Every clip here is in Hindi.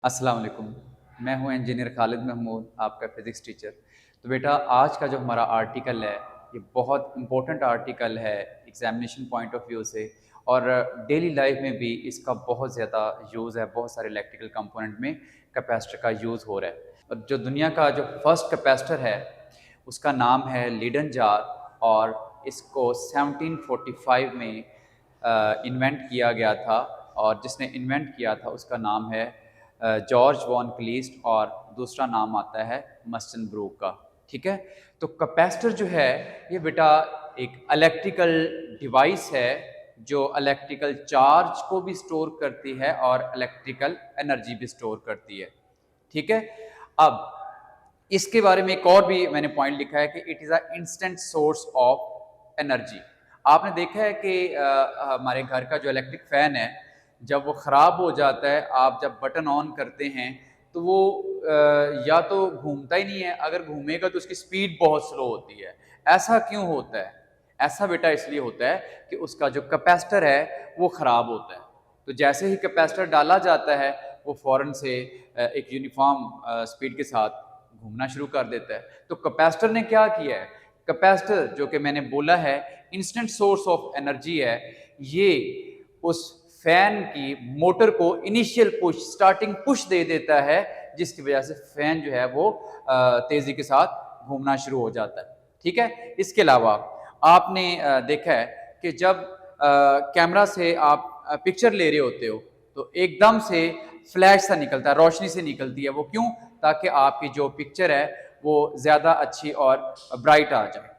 अस्सलाम वालेकुम। मैं हूं इंजीनियर खालिद महमूद, आपका फ़िज़िक्स टीचर। तो बेटा, आज का जो हमारा आर्टिकल है, ये बहुत इम्पोर्टेंट आर्टिकल है एग्ज़ामिनेशन पॉइंट ऑफ व्यू से, और डेली लाइफ में भी इसका बहुत ज़्यादा यूज़ है। बहुत सारे इलेक्ट्रिकल कंपोनेंट में कैपेसिटर का यूज़ हो रहा है। और जो दुनिया का जो फर्स्ट कैपेसिटर है, उसका नाम है लीडेन जार, और इसको 1745 में इन्वेंट किया गया था। और जिसने इन्वेंट किया था उसका नाम है जॉर्ज वॉन क्लीस्ट, और दूसरा नाम आता है मस्टन ब्रूक का। ठीक है, तो कैपेसिटर जो है ये बेटा एक इलेक्ट्रिकल डिवाइस है जो इलेक्ट्रिकल चार्ज को भी स्टोर करती है और इलेक्ट्रिकल एनर्जी भी स्टोर करती है। ठीक है, अब इसके बारे में एक और भी मैंने पॉइंट लिखा है कि it is a instant source of energy. आपने देखा है कि हमारे घर का जो इलेक्ट्रिक फ़ैन है, जब वो ख़राब हो जाता है, आप जब बटन ऑन करते हैं तो वो या तो घूमता ही नहीं है, अगर घूमेगा तो उसकी स्पीड बहुत स्लो होती है। ऐसा क्यों होता है? ऐसा बेटा इसलिए होता है कि उसका जो कैपेसिटर है वो ख़राब होता है। तो जैसे ही कैपेसिटर डाला जाता है, वो फ़ौरन से एक यूनिफॉर्म स्पीड के साथ घूमना शुरू कर देता है। तो कैपेसिटर ने क्या किया है? कैपेसिटर, जो कि मैंने बोला है इंस्टेंट सोर्स ऑफ एनर्जी है, ये उस फैन की मोटर को इनिशियल पुश, स्टार्टिंग पुश दे देता है, जिसकी वजह से फैन जो है वो तेजी के साथ घूमना शुरू हो जाता है। ठीक है, इसके अलावा आपने देखा है कि जब कैमरा से आप पिक्चर ले रहे होते हो तो एकदम से फ्लैश सा निकलता है, रोशनी से निकलती है। वो क्यों? ताकि आपकी जो पिक्चर है वो ज़्यादा अच्छी और ब्राइट आ जाए।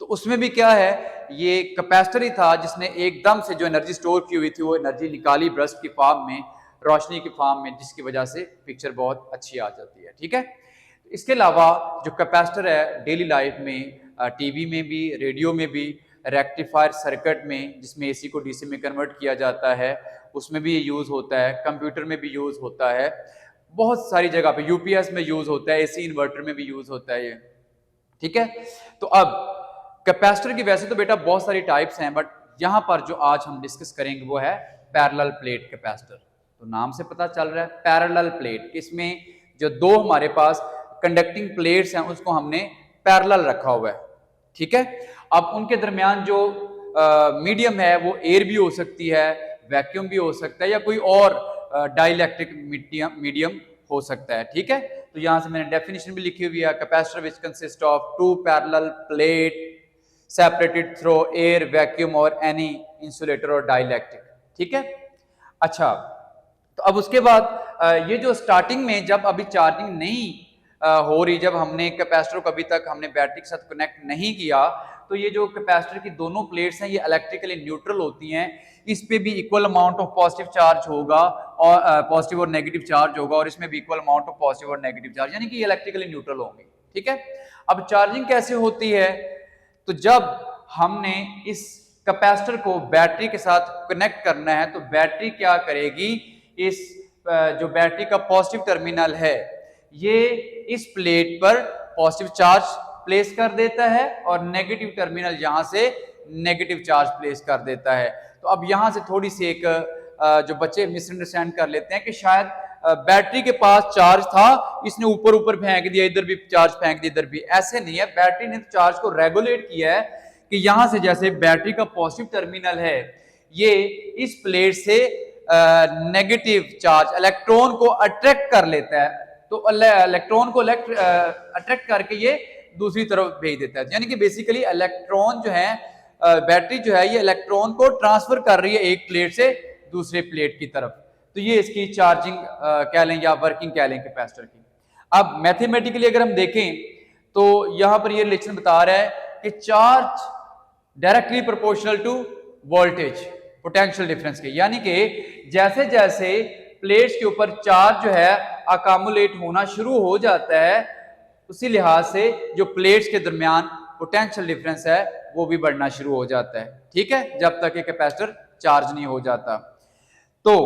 तो उसमें भी क्या है, ये कैपेसिटर ही था जिसने एकदम से जो एनर्जी स्टोर की हुई थी वो एनर्जी निकाली ब्रस्ट की फॉर्म में, रोशनी की फॉर्म में, जिसकी वजह से पिक्चर बहुत अच्छी आ जाती है। ठीक है, इसके अलावा जो कैपेसिटर है डेली लाइफ में, टीवी में भी, रेडियो में भी, रेक्टिफायर सर्किट में जिसमें एसी को डीसी में कन्वर्ट किया जाता है, उसमें भी ये यूज़ होता है। कंप्यूटर में भी यूज़ होता है, बहुत सारी जगह पे यूपीएस में यूज़ होता है, एसी इन्वर्टर में भी यूज़ होता है ये। ठीक है, तो अब कैपेसिटर की वैसे तो बेटा बहुत सारी टाइप्स हैं, बट यहाँ पर जो आज हम डिस्कस करेंगे वो है पैरेलल प्लेट कैपेसिटर। तो नाम से पता चल रहा है पैरेलल प्लेट, इसमें जो दो हमारे पास कंडक्टिंग प्लेट्स हैं उसको हमने पैरेलल रखा हुआ है। ठीक है, अब उनके दरमियान जो मीडियम है वो एयर भी हो सकती है, वैक्यूम भी हो सकता है, या कोई और डाइलेक्ट्रिक मीडियम हो सकता है। ठीक है, तो यहां से मैंने डेफिनेशन भी लिखी हुई है, capacitor which consist of two parallel plate separated through air, vacuum और एनी इंसुलेटर और डाइलेक्ट्रिक। ठीक है, अच्छा, तो अब उसके बाद ये जो स्टार्टिंग में जब अभी चार्जिंग नहीं हो रही, जब हमने कैपेसिटर को अभी तक हमने बैटरी के साथ कनेक्ट नहीं किया, तो ये जो कैपेसिटर की दोनों प्लेट्स हैं ये इलेक्ट्रिकली न्यूट्रल होती हैं। इस पे भी equal amount of positive charge होगा, और पॉजिटिव और नेगेटिव चार्ज होगा, और इसमें भी इक्वल अमाउंट ऑफ पॉजिटिव और नेगेटिव चार्ज, यानी कि ये इलेक्ट्रिकली न्यूट्रल होंगे। ठीक है, अब चार्जिंग कैसे होती है? तो जब हमने इस कैपेसिटर को बैटरी के साथ कनेक्ट करना है तो बैटरी क्या करेगी, इस जो बैटरी का पॉजिटिव टर्मिनल है ये इस प्लेट पर पॉजिटिव चार्ज प्लेस कर देता है, और नेगेटिव टर्मिनल यहां से नेगेटिव चार्ज प्लेस कर देता है। तो अब यहां से थोड़ी सी एक जो बच्चे मिसअंडरस्टैंड कर लेते हैं कि शायद बैटरी के पास चार्ज था, इसने ऊपर ऊपर फेंक दिया, इधर भी चार्ज फेंक दिया, इधर भी। ऐसे नहीं है, बैटरी ने चार्ज को रेगुलेट किया है कि यहां से जैसे बैटरी का पॉजिटिव टर्मिनल है ये इस प्लेट से नेगेटिव चार्ज इलेक्ट्रॉन को अट्रैक्ट कर लेता है, तो इलेक्ट्रॉन को अट्रैक्ट करके ये दूसरी तरफ भेज देता है। यानी कि बेसिकली इलेक्ट्रॉन जो है, बैटरी जो है, ये इलेक्ट्रॉन को ट्रांसफर कर रही है एक प्लेट से दूसरे प्लेट की तरफ। तो ये इसकी चार्जिंग कह लें या वर्किंग कह लें कैपेसिटर की। अब मैथमेटिकली अगर हम देखें तो यहां पर ये रिलेशन बता रहा है कि charge directly proportional to voltage potential difference के, यानी कि जैसे जैसे प्लेट्स के ऊपर चार्ज जो है अकामुलेट होना शुरू हो जाता है, उसी लिहाज से जो प्लेट्स के दरमियान पोटेंशियल डिफरेंस है वो भी बढ़ना शुरू हो जाता है। ठीक है, जब तक ये कैपेसिटर चार्ज नहीं हो जाता। तो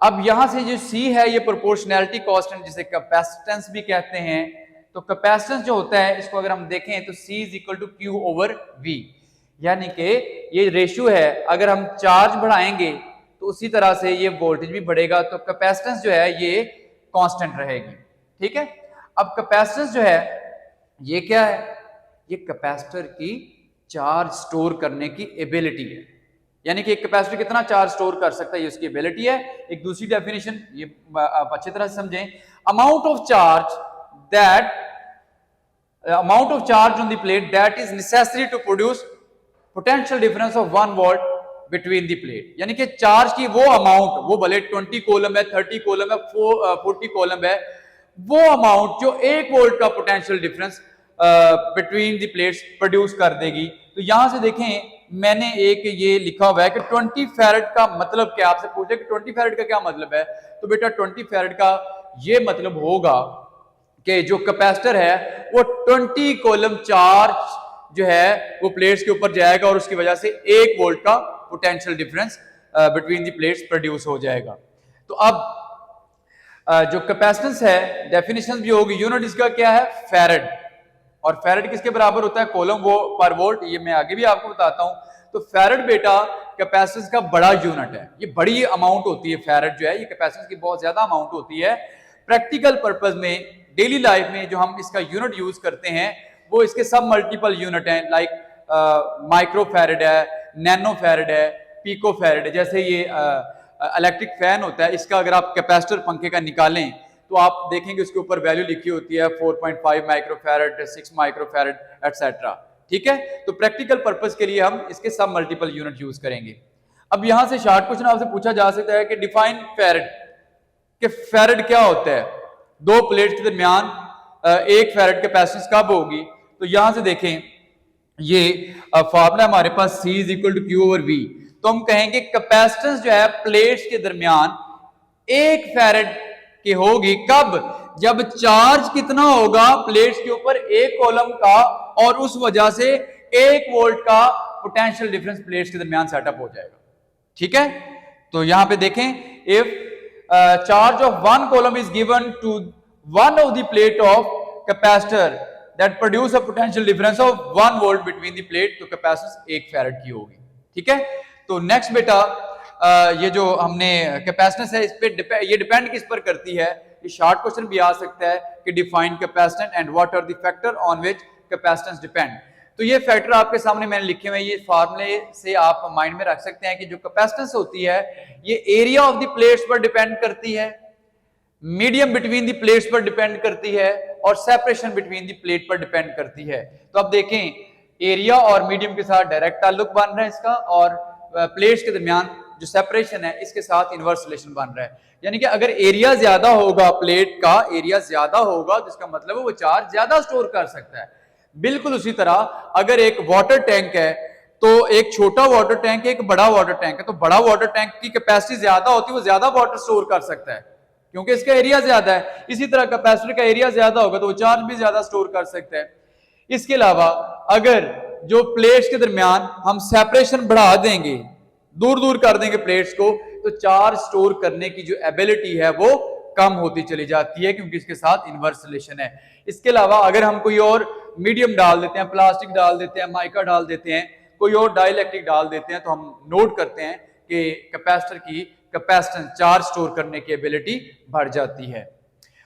अब यहां से जो C है ये प्रोपोर्शनैलिटी कांस्टेंट, जिसे कैपेसिटेंस भी कहते हैं। तो कैपेसिटेंस जो होता है इसको अगर हम देखें तो C is equal to Q over V, यानी कि ये रेशियो है। अगर हम चार्ज बढ़ाएंगे तो उसी तरह से ये वोल्टेज भी बढ़ेगा। तो कैपेसिटेंस जो है ये कांस्टेंट रहेगी। ठीक है, अब कैपेसिटेंस जो है ये क्या है, ये कैपेसिटर की चार्ज स्टोर करने की एबिलिटी है, यानी कि एक कैपेसिटर कितना चार्ज स्टोर कर सकता है ये उसकी एबिलिटी है। एक दूसरी डेफिनेशन ये आप अच्छी तरह से समझें, amount of charge that amount of charge on the plate that is necessary to produce potential difference of 1 volt between the plate, यानी कि चार्ज की वो अमाउंट, वो भले 20 कॉलम है, 30 कॉलम है, 40 कॉलम है, वो अमाउंट जो 1 वोल्ट का potential difference between the plates produce कर देगी। तो यहां से देखें मैंने एक ये लिखा हुआ है कि 20 फैरेड का मतलब क्या, आपसे पूछे कि 20 फैरेड का क्या मतलब है, तो बेटा 20 फैरेड का ये मतलब होगा कि जो कैपेसिटर है वो 20 कॉलम चार्ज जो है वो प्लेट्स के ऊपर जाएगा और उसकी वजह से 1 वोल्ट का potential difference between the plates produce हो जाएगा। तो अब जो कैपेसिटेंस है डेफिनेशन भी होगी, यूनिट इसका क्या है फैरेड, और फैरेड किसके बराबर होता है कॉलम वो पर वोल्ट, ये मैं आगे भी आपको बताता हूं। तो फैरेड बेटा कैपेसिटेंस का बड़ा यूनिट है, ये बड़ी अमाउंट होती है, फैरेड जो है ये कैपेसिटेंस की बहुत ज्यादा अमाउंट होती है। प्रैक्टिकल पर्पज में डेली लाइफ में जो हम इसका यूनिट यूज करते हैं वो इसके सब मल्टीपल यूनिट हैं, लाइक माइक्रो फैरेड है, नैनो फैरेड है, पीको फैरेड है। जैसे ये इलेक्ट्रिक फैन होता है, इसका अगर आप कैपेसिटर पंखे का निकालें तो आप देखेंगे उसके ऊपर वैल्यू लिखी होती है 4.5 micro farad, 6 micro farad etcetera. ठीक है, तो प्रैक्टिकल पर्पज के लिए हम इसके सब मल्टीपल यूनिट यूज करेंगे। अब यहां से शॉर्ट क्वेश्चन आपसे पूछा जा सकता है कि डिफाइन फैरेड, कि फैरेड क्या होता है, दो प्लेट्स के दरमियान 1 फैरेड कैपेसिटेंस कब होगी। तो यहां से देखें ये फॉर्मूला हमारे पास C is equal to Q over V, तो हम कहेंगे कैपेसिटेंस जो है प्लेट्स के दरमियान 1 फैरेड की होगी कब, जब चार्ज कितना होगा प्लेट्स के ऊपर 1 कॉलम का और उस वजह से 1 वोल्ट का पोटेंशियल डिफरेंस प्लेट्स के दरमियान सेटअप हो जाएगा। ठीक है, तो यहां पे देखें if charge of 1 column is given to one of the plate of capacitor that produce a potential difference of 1 volt between the plate, तो कैपेसिटेंस 1 फैरेड की होगी। ठीक है, तो नेक्स्ट बेटा ये जो हमने कैपेसिटेंस है इस पे ये डिपेंड किस पर करती है, ये शॉर्ट क्वेश्चन भी आ सकता है कि define capacitance and what are the factor on which capacitance depend. तो ये फैक्टर आपके सामने मैंने लिखे हुए हैं, ये फार्मूले से आप माइंड में रख सकते हैं कि जो कैपेसिटेंस होती है ये एरिया ऑफ द प्लेट्स पर डिपेंड करती है, मीडियम बिटवीन द प्लेट्स पर डिपेंड करती है और सेपरेशन बिटवीन द प्लेट पर डिपेंड करती है। तो अब देखें एरिया और मीडियम के साथ डायरेक्ट ताल्लुक बन रहा है इसका, और प्लेट्स के दरमियान जो सेपरेशन है इसके साथ इनवर्स रिलेशन बन रहा है। यानी कि अगर एरिया ज्यादा होगा, प्लेट का एरिया ज्यादा होगा, तो इसका मतलब है वो चार्ज ज्यादा स्टोर कर सकता है। बिल्कुल उसी तरह अगर एक वाटर टैंक है तो एक छोटा वाटर टैंक है, एक बड़ा वाटर टैंक है, तो बड़ा वाटर टैंक की कैपेसिटी ज्यादा होती है, वो ज्यादा वाटर स्टोर कर सकता है क्योंकि इसका एरिया ज्यादा है। इसी तरह कैपेसिटर का एरिया ज्यादा होगा तो वो चार्ज भी ज्यादा स्टोर कर सकता है। इसके अलावा अगर जो प्लेट्स के दरमियान हम सेपरेशन बढ़ा देंगे, दूर दूर कर देंगे प्लेट्स को, तो चार्ज स्टोर करने की जो एबिलिटी है वो कम होती चली जाती है क्योंकि इसके साथ इनवर्स रिलेशन है। इसके अलावा अगर हम कोई और मीडियम डाल देते हैं, प्लास्टिक डाल देते हैं, माइका डाल देते हैं, कोई और डाइलेक्ट्रिक डाल देते हैं, तो हम नोट करते हैं कि कैपेसिटर की कैपेसिटेंस चार्ज स्टोर करने की एबिलिटी बढ़ जाती है।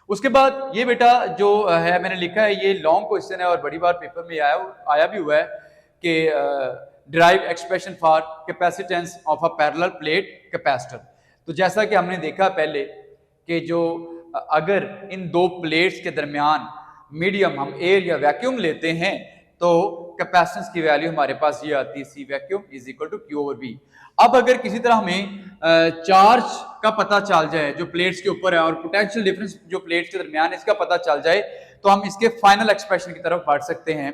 उसके बाद ये बेटा जो है मैंने लिखा है, ये लॉन्ग क्वेश्चन है और बड़ी बार पेपर में आया भी हुआ है कि derive expression for capacitance of a parallel plate capacitor. तो जैसा कि हमने देखा पहले कि जो अगर इन दो प्लेट्स के दरमियान मीडियम हम एयर या वैक्यूम लेते हैं तो कैपेसिटेंस की वैल्यू हमारे पास ये आती है C vacuum is equal to Q over V। अब अगर किसी तरह हमें चार्ज का पता चल जाए जो प्लेट्स के ऊपर है और पोटेंशियल डिफरेंस जो प्लेट्स के दरमियान इसका पता चल जाए तो हम इसके फाइनल एक्सप्रेशन की तरफ बढ़ सकते हैं।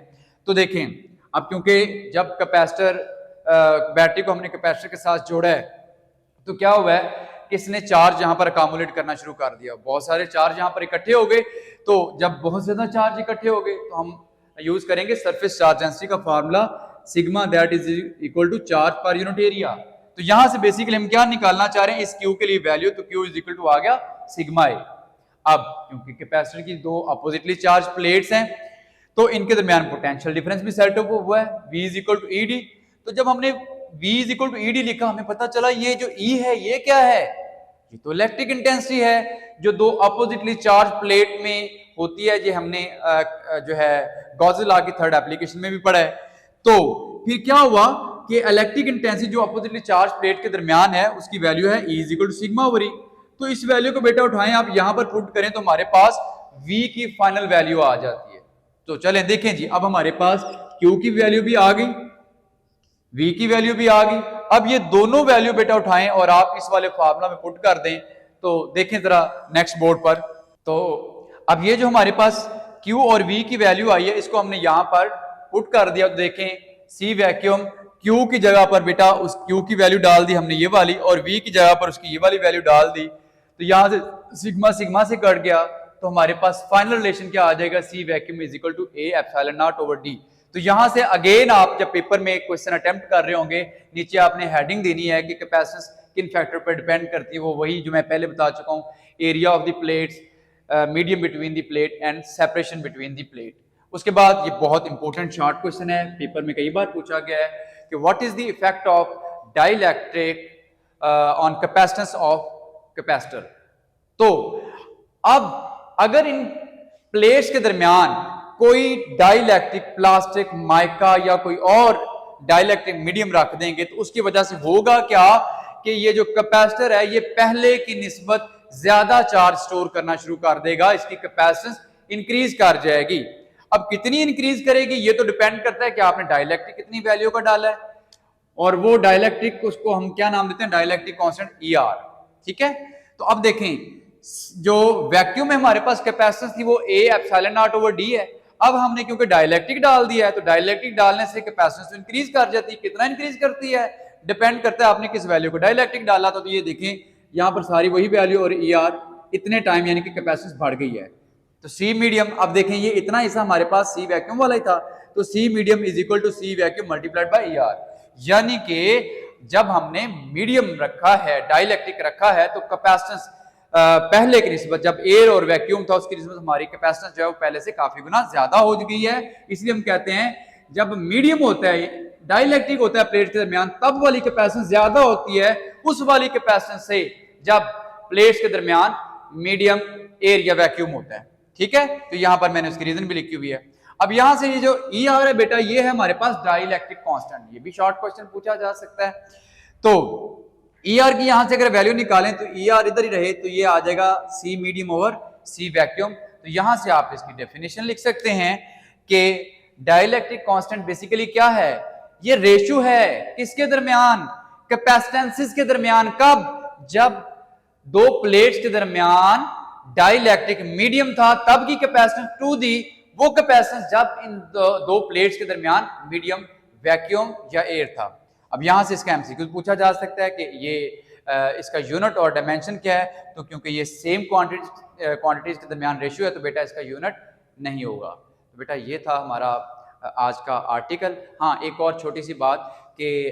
तो देखें अब क्योंकि जब कैपेसिटर बैटरी को हमने कैपेसिटर के साथ जोड़ा है तो क्या हुआ है कि इसने चार्ज यहाँ पर अकामुलेट करना शुरू कर दिया, बहुत सारे चार्ज यहाँ पर इकट्ठे हो गए। तो जब बहुत ज्यादा चार्ज इकट्ठे हो गए तो हम यूज करेंगे सरफेस चार्ज डेंसिटी का formula sigma that is equal to charge per unit area. तो यहां से बेसिकली हम क्या निकालना चाह रहे हैं इस Q के लिए वैल्यू, तो Q इज इक्वल टू आ गया सिग्मा ए। अब क्योंकि कैपेसिटर की दो अपोजिटली चार्ज प्लेट्स हैं तो इनके दरमियान पोटेंशियल डिफरेंस भी सेटअप हुआ है V is equal to ED। तो जब हमने V is equal to ED लिखा हमें पता चला ये जो E है ये क्या है, ये तो इलेक्ट्रिक इंटेंसिटी है जो दो अपोजिटली चार्ज प्लेट में होती है। ये हमने जो है गॉस लॉ की थर्ड एप्लीकेशन में भी पढ़ा है। तो फिर क्या हुआ कि इलेक्ट्रिक इंटेंसिटी जो अपोजिटली चार्ज प्लेट के दरमियान है उसकी वैल्यू है E equal to sigma over E। तो इस वैल्यू को बेटा उठाएं आप यहां पर पुट करें तो हमारे पास V की फाइनल वैल्यू आ जाती है। तो चलें देखें जी, अब हमारे पास Q की वैल्यू भी आ गई, V की वैल्यू भी आ गई। अब ये दोनों वैल्यू बेटा उठाएं और आप इस वाले फार्मूला में पुट कर दें। तो देखें जरा नेक्स्ट बोर्ड पर। तो अब ये जो हमारे पास Q और V की वैल्यू आई है इसको हमने यहां पर पुट कर दिया। तो देखें C वैक्यूम Q की जगह पर बेटा उस Q की वैल्यू डाल दी हमने ये वाली, और V की जगह पर उसकी ये वाली वैल्यू डाल दी। तो यहां से सिग्मा सिग्मा से कट गया तो हमारे पास फाइनल रिलेशन क्या आ जाएगा, C vacuum is equal to A epsilon naught over D। तो यहां से अगेन आप जब पेपर में क्वेश्चन अटेम्प्ट कर रहे होंगे नीचे आपने हेडिंग देनी है कि कैपेसिटेंस किन फैक्टर पर डिपेंड करती है। वो वही जो मैं पहले बता चुका हूं, area of the plates, medium between the plate and separation between the plate. उसके बाद ये बहुत इंपॉर्टेंट शॉर्ट क्वेश्चन है, पेपर में कई बार पूछा गया है कि what is the effect of dielectric on capacitance of capacitor. तो अब अगर इन प्लेट्स के दरमियान कोई डाइलेक्ट्रिक प्लास्टिक, माइका या कोई और डाइलेक्ट्रिक मीडियम रख देंगे तो उसकी वजह से होगा क्या कि ये जो कैपेसिटर है ये पहले की निस्बत ज्यादा चार्ज स्टोर करना शुरू कर देगा, इसकी कैपेसिटेंस इंक्रीज कर जाएगी। अब कितनी इंक्रीज करेगी ये तो डिपेंड करता है कि आपने डाइलेक्ट्रिक कितनी वैल्यू का डाला है, और वो डाइलेक्ट्रिक उसको हम क्या नाम देते हैं, डाइलेक्ट्रिक कांस्टेंट ER। ठीक है, तो अब देखें जो वैक्यूम में हमारे पास कैपेसिटेंस थी वो A epsilon naught over D है। अब हमने क्योंकि डाइलेक्ट्रिक डाल दिया है तो डाइलेक्ट्रिक डालने से कैपेसिटेंस इंक्रीज कर जाती है। कितना इंक्रीज करती है डिपेंड करता है आपने किस वैल्यू को डाइलेक्ट्रिक डाला। तो ये देखें यहाँ पर सारी वही वैल्यू और ER इतने टाइम यानी कि कैपेसिटेंस बढ़ गई है। तो C मीडियम, अब देखें ये इतना हिस्सा हमारे पास C वैक्यूम वाला ही था, तो C medium is equal to C vacuum multiplied by ER। यानी कि जब हमने मीडियम रखा है, डाइलेक्ट्रिक रखा है, तो कैपेसिटेंस पहले की निस्बत जब एयर और वैक्यूम था उसकी निस्बत हमारी कैपेसिटेंस जो है वो पहले से काफी गुना ज्यादा हो गई है। इसलिए हम कहते हैं जब मीडियम होता है, डाइलेक्ट्रिक होता है प्लेट के दरमियान, तब वाली कैपेसिटेंस ज्यादा होती है उस वाली कैपेसिटेंस से जब प्लेट्स के दरमियान मीडियम एयर या वैक्यूम होता है। ठीक है, तो यहां पर मैंने उसकी रीजन भी लिखी हुई है। अब यहां से ये जो ER है बेटा ये है हमारे पास डाइलेक्ट्रिक कांस्टेंट। ये भी शॉर्ट क्वेश्चन पूछा जा सकता है। तो ER की यहां से अगर वैल्यू निकालें तो ER इधर ही रहे तो ये आ जाएगा C medium over C vacuum. तो यहां से आप इसकी डेफिनेशन लिख सकते हैं कि डाइलेक्ट्रिक कांस्टेंट बेसिकली क्या है, ये रेशियो है किसके दरमियान, कैपेसिटेंसेस के दरमियान। कब, जब दो प्लेट्स के दरमियान डाइलेक्ट्रिक मीडियम था तब की कैपेसिटेंस टू दी वो कैपेसिटेंस जब इन दो प्लेट्स के दरमियान मीडियम वैक्यूम या एयर था। अब यहां से इसका MCQ पूछा जा सकता है कि ये इसका यूनिट और डायमेंशन क्या है। तो क्योंकि ये सेम क्वांटिटीज के दरमियान रेशियो है तो बेटा इसका यूनिट नहीं होगा। तो बेटा ये था हमारा आज का आर्टिकल। हाँ, एक और छोटी सी बात कि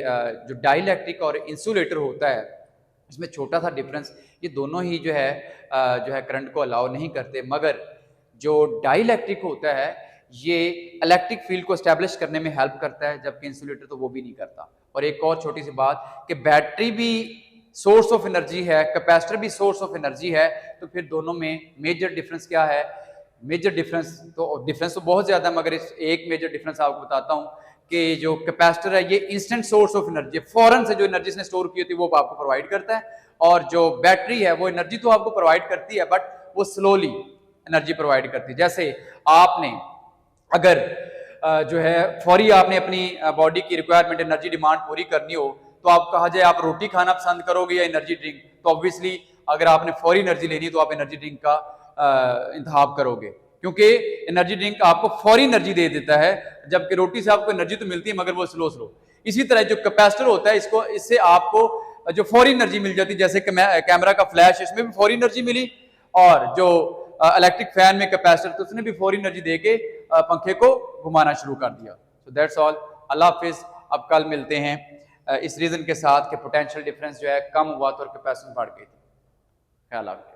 जो डाइलेक्ट्रिक और इंसुलेटर होता है इसमें छोटा सा डिफरेंस, ये दोनों ही जो है करंट को अलाउ नहीं करते, मगर जो डाइलेक्ट्रिक होता है ये इलेक्ट्रिक फील्ड को एस्टेब्लिश करने में हेल्प करता है, जबकि इंसुलेटर तो वो भी नहीं करता। और एक और छोटी सी बात कि बैटरी भी सोर्स ऑफ एनर्जी है, कैपेसिटर भी सोर्स ऑफ एनर्जी है, तो फिर दोनों में मेजर डिफरेंस क्या है। मेजर डिफरेंस तो बहुत ज्यादा, मगर इस एक मेजर डिफरेंस आपको बताता हूँ कि जो कैपेसिटर है ये इंस्टेंट सोर्स ऑफ एनर्जी, फौरन से जो एनर्जी इसने स्टोर की होती है वो आपको प्रोवाइड करता है, और जो बैटरी है वो एनर्जी तो आपको प्रोवाइड करती है बट वो स्लोली एनर्जी प्रोवाइड करती है। जैसे आपने अगर जो है फौरी आपने अपनी बॉडी की रिक्वायरमेंट एनर्जी डिमांड पूरी करनी हो तो आप कहा जाए आप रोटी खाना पसंद करोगे या एनर्जी ड्रिंक, तो ऑब्वियसली अगर आपने फौरी एनर्जी लेनी तो आप एनर्जी ड्रिंक का इंतखाब करोगे, क्योंकि एनर्जी ड्रिंक आपको फौरी एनर्जी दे देता है, जबकि रोटी से आपको एनर्जी तो मिलती है मगर वो स्लो। इसी तरह जो कैपेसिटर होता है इससे आपको जो फौरी एनर्जी मिल जाती है, जैसे कैमरा का फ्लैश इसमें भी फौरी एनर्जी मिली, और जो इलेक्ट्रिक फैन में कैपेसिटर तो उसने भी फौरी एनर्जी देके पंखे को घुमाना शुरू कर दिया। सो दैट्स ऑल, अल्लाह हाफिज। अब कल मिलते हैं इस रीजन के साथ कि पोटेंशियल डिफरेंस जो है कम हुआ तो और कैपेसिटेंस बढ़ गई थी। ख्याल रखिए।